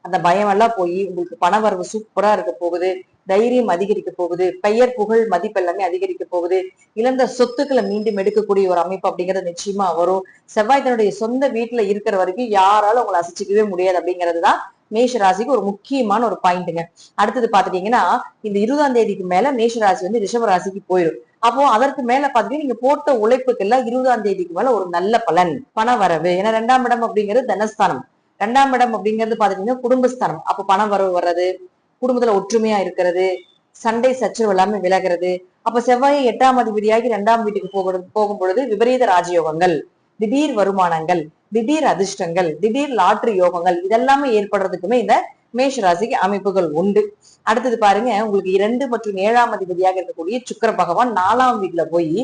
அந்த பயம் எல்லாம் போய் உங்களுக்கு பண வரவு சூப்பரா இருக்க போகுது, தைரியம் அதிகரிக்க போகுது, பெயர் புகழ் மதிப்பு எல்லாமே அதிகரிக்க போகுது, இழந்த சொத்துக்களை மீண்டும் எடுக்கக்கூடிய ஒரு அமைப்பு அப்படிங்கிறது நிச்சயமா வரும். செவ்வாய் தன்னுடைய சொந்த வீட்டுல இருக்கிற வரைக்கும் யாராலும் உங்களை அசைச்சிக்கவே முடியாது அப்படிங்கிறதுதான் மேஷ ராசிக்கு ஒரு முக்கியமான ஒரு பாயிண்ட்டுங்க. அடுத்தது பாத்துட்டீங்கன்னா இந்த 20ஆம் தேதிக்கு மேல மேஷ ராசி வந்து ரிஷப ராசிக்கு போயிடும். அப்போ அதற்கு மேல பாத்தீங்கன்னா நீங்க போட்ட உழைப்புக்கு எல்லாம் 20ஆம் தேதிக்கு மேல ஒரு நல்ல பலன், பண வரவு. ஏன்னா 2ஆம் இடம் அப்படிங்கிறது தனஸ்தானம், 2ஆம் இடம் அப்படிங்கிறது பாத்தீங்கன்னா குடும்பஸ்தானம். அப்ப பண வரவு வர்றது, குடும்பத்துல ஒற்றுமையா இருக்கிறது, சண்டை சச்சரவு எல்லாமே விலகிறது. அப்ப செவ்வாய் 8ஆம் அதிபதியாகி 2ஆம் வீட்டுக்கு போகும் பொழுது விபரீத ராஜயோகங்கள், திடீர் வருமானங்கள், திடீர் அதிர்ஷ்டங்கள், திடீர் லாட்டரி யோகங்கள் இதெல்லாமே ஏற்படுறதுக்குமே இந்த மேஷ ராசிக்கு அமைப்புகள் உண்டு. அடுத்தது பாருங்க, உங்களுக்கு 2 மற்றும் 7ஆம் அதிபதியாக இருக்கக்கூடிய சுக்கிர பகவான் 4ஆம் வீட்டுல போய்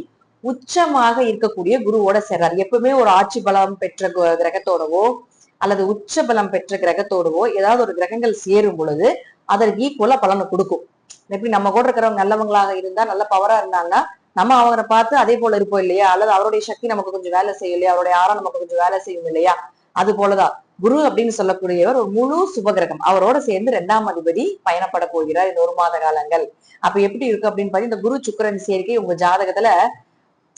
உச்சமாக இருக்கக்கூடிய குருவோட சேர்றாரு. எப்பவுமே ஒரு ஆட்சி பலம் பெற்ற கிரகத்தோடவோ அல்லது உச்ச பலம் பெற்ற கிரகத்தோடவோ ஏதாவது ஒரு கிரகங்கள் சேரும் பொழுது அதற்கு ஈக்குவலா பலனை கொடுக்கும். எப்படி நம்ம கூட இருக்கிறவங்க நல்லவங்களாக இருந்தா, நல்ல பவரா இருந்தாங்கன்னா நம்ம அவரை பார்த்து அதே போல இருப்போம் இல்லையா, அல்லது அவருடைய சக்தி நமக்கு கொஞ்சம் வேலை செய்யும் இல்லையா, அவருடைய ஆரம் நமக்கு கொஞ்சம் வேலை செய்யும் இல்லையா. அது போலதான் குரு அப்படின்னு சொல்லக்கூடியவர் ஒரு முழு சுபகிரகம். அவரோட சேர்ந்து 2ஆம் அதிபதி பயணப்பட போகிறார் இந்த 1 மாத காலங்கள். அப்ப எப்படி இருக்கு அப்படின்னு பாத்தீங்கன்னா இந்த குரு சுக்கிரன் சேர்க்கை உங்க ஜாதகத்துல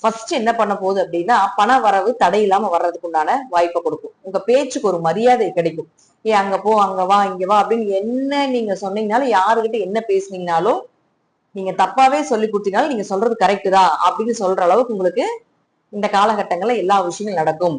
ஃபர்ஸ்ட் என்ன பண்ண போகுது அப்படின்னா பண வரவு தடை இல்லாம வர்றதுக்கு உண்டான வாய்ப்பை கொடுக்கும். உங்க பேச்சுக்கு ஒரு மரியாதை கிடைக்கும். அங்க போ, அங்க வா, இங்க வா அப்படின்னு என்ன நீங்க சொன்னீங்கனாலும், யாருகிட்ட என்ன பேசுனீங்கனாலும், நீங்க தப்பாவே சொல்லி கொடுத்தீங்கனாலும் நீங்க சொல்றது கரெக்ட் தான் அப்படின்னு சொல்ற அளவுக்கு உங்களுக்கு இந்த காலகட்டங்கள்ல எல்லா விஷயங்களும் நடக்கும்.